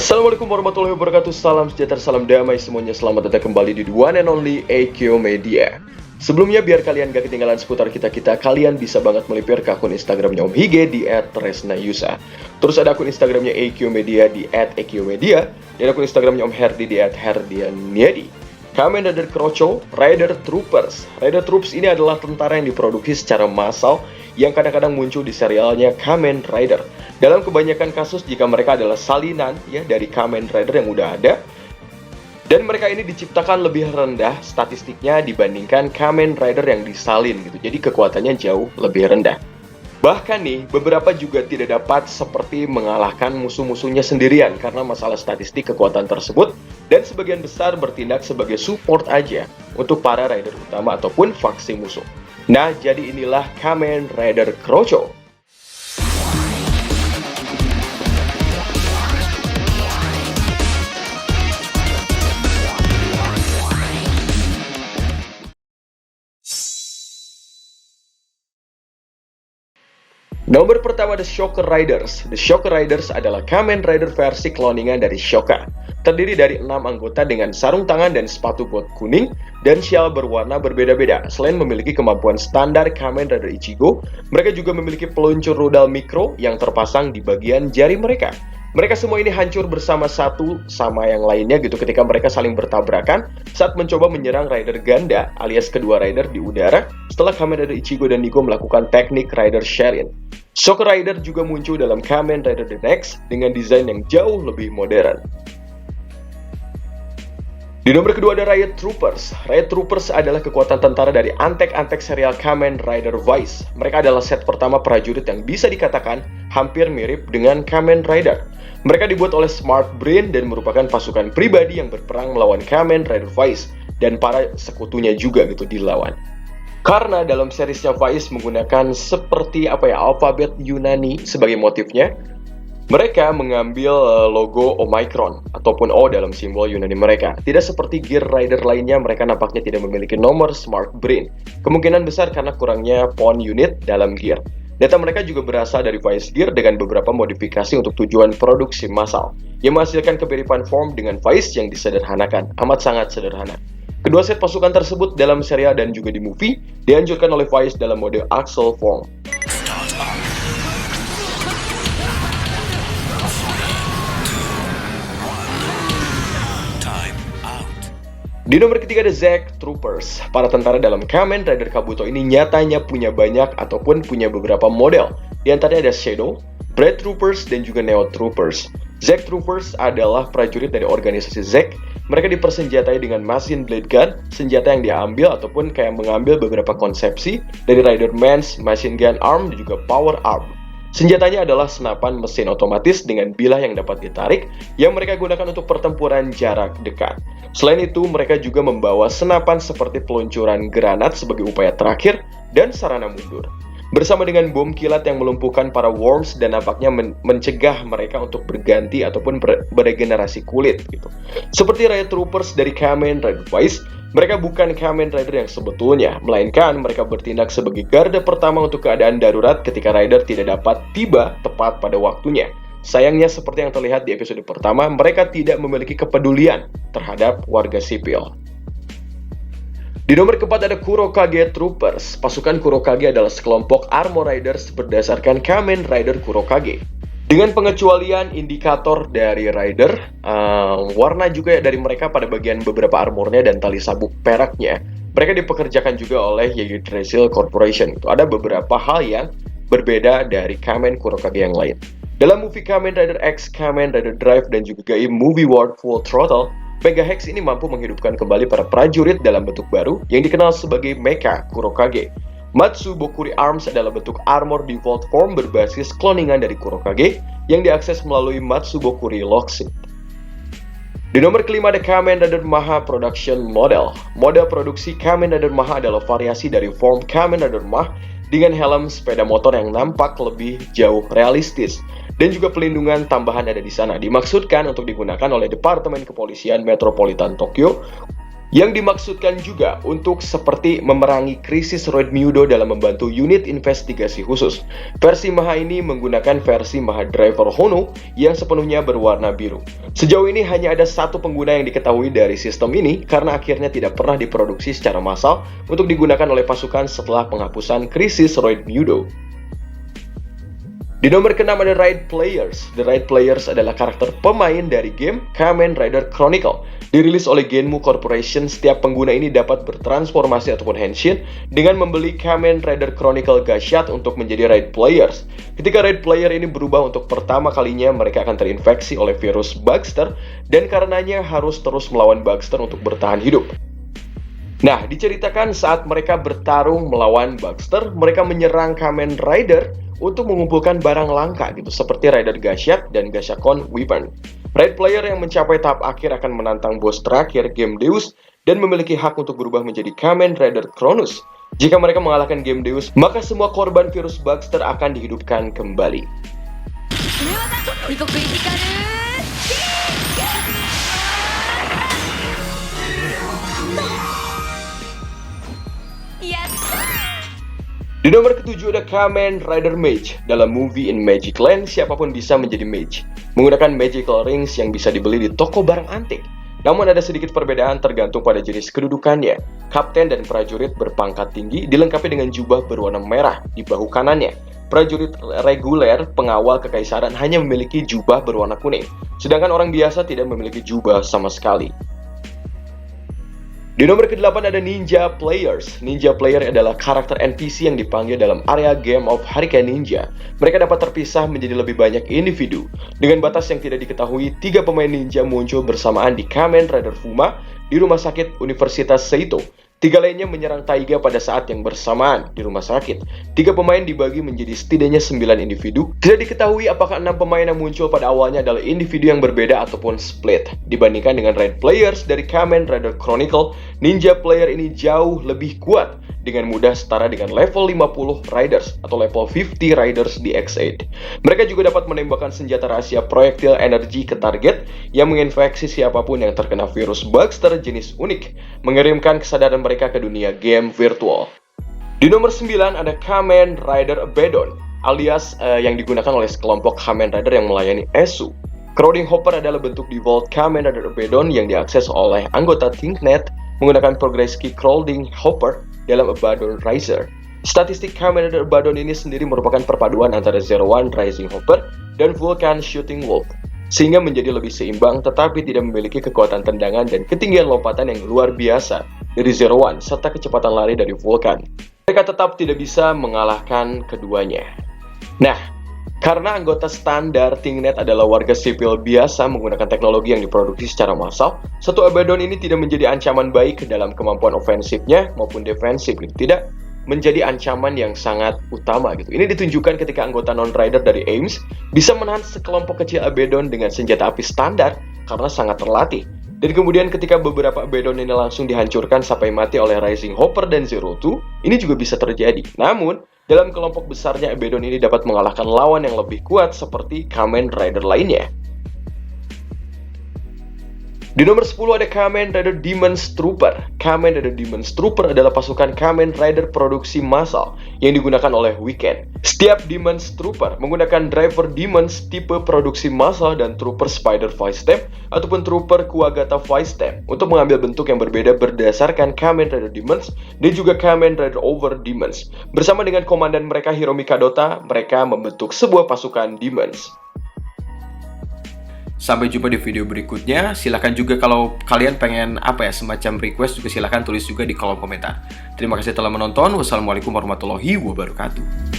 Assalamualaikum warahmatullahi wabarakatuh. Salam sejahtera, salam damai semuanya. Selamat datang kembali di The One and Only AQ Media. Sebelumnya, biar kalian gak ketinggalan seputar kita-kita, kalian bisa banget melipir ke akun Instagramnya Om Hige di @tresnayusa. Terus ada akun Instagramnya AQ Media di @AQmedia, dan akun Instagramnya Om Herdi di @herdianiedi. Kamen Rider Kroco, Rider Troopers. Rider Troops ini adalah tentara yang diproduksi secara massal yang kadang-kadang muncul di serialnya Kamen Rider. Dalam kebanyakan kasus, jika mereka adalah salinan ya dari Kamen Rider yang udah ada, dan mereka ini diciptakan lebih rendah statistiknya dibandingkan Kamen Rider yang disalin gitu. Jadi kekuatannya jauh lebih rendah. Bahkan nih, beberapa juga tidak dapat seperti mengalahkan musuh-musuhnya sendirian karena masalah statistik kekuatan tersebut, dan sebagian besar bertindak sebagai support aja untuk para rider utama ataupun faksi musuh. Nah, jadi inilah Kamen Rider Kroco. Nomor pertama, The Shocker Riders. The Shocker Riders adalah Kamen Rider versi kloningan dari Shoka. Terdiri dari 6 anggota dengan sarung tangan dan sepatu bot kuning dan syal berwarna berbeda-beda. Selain memiliki kemampuan standar Kamen Rider Ichigo, mereka juga memiliki peluncur rudal mikro yang terpasang di bagian jari mereka. Mereka semua ini hancur bersama satu sama yang lainnya gitu ketika mereka saling bertabrakan saat mencoba menyerang Rider Ganda alias kedua Rider di udara setelah Kamen Rider Ichigo dan Nigo melakukan teknik Rider Sharin. Shocker Rider juga muncul dalam Kamen Rider The Next dengan desain yang jauh lebih modern. Di nomor kedua ada Riot Troopers. Riot Troopers adalah kekuatan tentara dari antek-antek serial Kamen Rider Vice. Mereka adalah set pertama prajurit yang bisa dikatakan hampir mirip dengan Kamen Rider. Mereka dibuat oleh Smart Brain dan merupakan pasukan pribadi yang berperang melawan Kamen Rider Vice dan para sekutunya juga gitu dilawan. Karena dalam seriesnya Vice menggunakan seperti alfabet Yunani sebagai motifnya, mereka mengambil logo Omicron ataupun O dalam simbol Yunani mereka. Tidak seperti Gear Rider lainnya, mereka nampaknya tidak memiliki nomor Smart Brain. Kemungkinan besar karena kurangnya pawn unit dalam Gear. Data mereka juga berasal dari Vice Gear dengan beberapa modifikasi untuk tujuan produksi massal, yang menghasilkan kemiripan form dengan Vice yang disederhanakan, amat sangat sederhana. Kedua set pasukan tersebut dalam serial dan juga di movie dihancurkan oleh Vice dalam mode Axel form. Di nomor ketiga ada Zack Troopers. Para tentara dalam Kamen Rider Kabuto ini nyatanya punya banyak ataupun punya beberapa model. Di antaranya ada Shadow, Bread Troopers, dan juga Neo Troopers. Zack Troopers adalah prajurit dari organisasi Zack. Mereka dipersenjatai dengan machine blade gun, senjata yang diambil ataupun kayak mengambil beberapa konsepsi dari Rider Man's machine gun arm dan juga power arm. Senjatanya adalah senapan mesin otomatis dengan bilah yang dapat ditarik yang mereka gunakan untuk pertempuran jarak dekat. Selain itu, mereka juga membawa senapan seperti peluncuran granat sebagai upaya terakhir dan sarana mundur. Bersama dengan bom kilat yang melumpuhkan para worms dan nampaknya mencegah mereka untuk berganti ataupun beregenerasi kulit gitu. Seperti Riot Troopers dari Kamen Rider Vice, mereka bukan Kamen Rider yang sebetulnya, melainkan mereka bertindak sebagai garda pertama untuk keadaan darurat ketika Rider tidak dapat tiba tepat pada waktunya. Sayangnya seperti yang terlihat di episode pertama, mereka tidak memiliki kepedulian terhadap warga sipil. Di nomor keempat ada Kurokage Troopers. Pasukan Kurokage adalah sekelompok armor riders berdasarkan Kamen Rider Kurokage. Dengan pengecualian indikator dari rider, warna juga dari mereka pada bagian beberapa armornya dan tali sabuk peraknya. Mereka dipekerjakan juga oleh Yggdrasil Corporation. Ada beberapa hal yang berbeda dari Kamen Kurokage yang lain. Dalam movie Kamen Rider X, Kamen Rider Drive, dan juga game Movie World Full Throttle, Mega Hex ini mampu menghidupkan kembali para prajurit dalam bentuk baru yang dikenal sebagai Mecha Kurokage. Matsubokuri Arms adalah bentuk armor default form berbasis kloningan dari Kurokage yang diakses melalui Matsubokuri Lockseed. Di nomor kelima ada Kamen Rider Maha Production Model. Model produksi Kamen Rider Maha adalah variasi dari form Kamen Rider Maha dengan helm sepeda motor yang nampak lebih jauh realistis. Dan juga pelindungan tambahan ada di sana. Dimaksudkan untuk digunakan oleh Departemen Kepolisian Metropolitan Tokyo Yang dimaksudkan juga untuk seperti memerangi krisis Roid Myudo dalam membantu unit investigasi khusus. Versi Maha ini menggunakan versi Maha Driver Hono yang sepenuhnya berwarna biru. Sejauh ini hanya ada satu pengguna yang diketahui dari sistem ini karena akhirnya tidak pernah diproduksi secara massal untuk digunakan oleh pasukan setelah penghapusan krisis Roid Myudo. Di nomor ke-6 ada Raid Players. The Raid Players adalah karakter pemain dari game Kamen Rider Chronicle. Dirilis oleh Genmu Corporation, setiap pengguna ini dapat bertransformasi ataupun henshin dengan membeli Kamen Rider Chronicle Gashat untuk menjadi Raid Players. Ketika Raid Player ini berubah untuk pertama kalinya, mereka akan terinfeksi oleh virus Bugster dan karenanya harus terus melawan Bugster untuk bertahan hidup. Nah, diceritakan saat mereka bertarung melawan Bugster, mereka menyerang Kamen Rider untuk mengumpulkan barang langka gitu, seperti Rider Gashat dan Gashakon Weapon. Raid Player yang mencapai tahap akhir akan menantang bos terakhir, Game Deus, dan memiliki hak untuk berubah menjadi Kamen Rider Cronus. Jika mereka mengalahkan Game Deus, maka semua korban virus Bugster akan dihidupkan kembali. Di nomor ke-7 ada Kamen Rider Mage. Dalam movie In Magic Land, siapapun bisa menjadi mage, menggunakan magical rings yang bisa dibeli di toko barang antik. Namun ada sedikit perbedaan tergantung pada jenis kedudukannya. Kapten dan prajurit berpangkat tinggi dilengkapi dengan jubah berwarna merah di bahu kanannya. Prajurit reguler pengawal kekaisaran hanya memiliki jubah berwarna kuning, sedangkan orang biasa tidak memiliki jubah sama sekali. Di nomor ke-8 ada Ninja Players. Ninja Player adalah karakter NPC yang dipanggil dalam area Game of Hurricane Ninja. Mereka dapat terpisah menjadi lebih banyak individu. Dengan batas yang tidak diketahui, 3 pemain ninja muncul bersamaan di Kamen Rider Fuma di rumah sakit Universitas Seito. 3 lainnya menyerang Taiga pada saat yang bersamaan di rumah sakit. 3 pemain dibagi menjadi setidaknya 9 individu. Tidak diketahui apakah 6 pemain yang muncul pada awalnya adalah individu yang berbeda ataupun split. Dibandingkan dengan Raid Players dari Kamen Rider Chronicle, Ninja Player ini jauh lebih kuat, dengan mudah setara dengan level 50 Riders atau level 50 Riders di X8. Mereka juga dapat menembakkan senjata rahasia proyektil energi ke target yang menginfeksi siapapun yang terkena virus Bugster jenis unik, mengirimkan kesadaran mereka ke dunia game virtual. Di nomor 9 ada Kamen Rider Abaddon, alias yang digunakan oleh sekelompok Kamen Rider yang melayani ESU. Crowding Hopper adalah bentuk default Kamen Rider Abaddon yang diakses oleh anggota ThinkNet menggunakan progress key Crowding Hopper dalam Abaddon Riser. Statistik Kamen Rider Abaddon ini sendiri merupakan perpaduan antara Zero One Rising Hopper dan Vulcan Shooting Wolf, sehingga menjadi lebih seimbang tetapi tidak memiliki kekuatan tendangan dan ketinggian lompatan yang luar biasa dari Zero One serta kecepatan lari dari Vulcan. Mereka tetap tidak bisa mengalahkan keduanya. Nah, karena anggota standar ThinkNet adalah warga sipil biasa menggunakan teknologi yang diproduksi secara massal, satu Abaddon ini tidak menjadi ancaman baik dalam kemampuan ofensifnya maupun defensif, tidak menjadi ancaman yang sangat utama gitu. Ini ditunjukkan ketika anggota non-rider dari Ames bisa menahan sekelompok kecil Abaddon dengan senjata api standar karena sangat terlatih. Dan kemudian ketika beberapa Abaddon ini langsung dihancurkan sampai mati oleh Rising Hopper dan Zero Two, ini juga bisa terjadi. Namun, dalam kelompok besarnya Abaddon ini dapat mengalahkan lawan yang lebih kuat seperti Kamen Rider lainnya. Di nomor 10 ada Kamen Rider Demon's Trooper. Kamen Rider Demon's Trooper adalah pasukan Kamen Rider produksi massal yang digunakan oleh Weekend. Setiap Demon's Trooper menggunakan driver Demons tipe produksi massal dan Trooper Spider Vice Stamp ataupun Trooper Kuwagata Vice Stamp untuk mengambil bentuk yang berbeda berdasarkan Kamen Rider Demons dan juga Kamen Rider Over Demons. Bersama dengan komandan mereka Hiromi Kadota, mereka membentuk sebuah pasukan Demons. Sampai jumpa di video berikutnya. Silahkan juga kalau kalian pengen semacam request juga silahkan tulis juga di kolom komentar. Terima kasih telah menonton. Wassalamualaikum warahmatullahi wabarakatuh.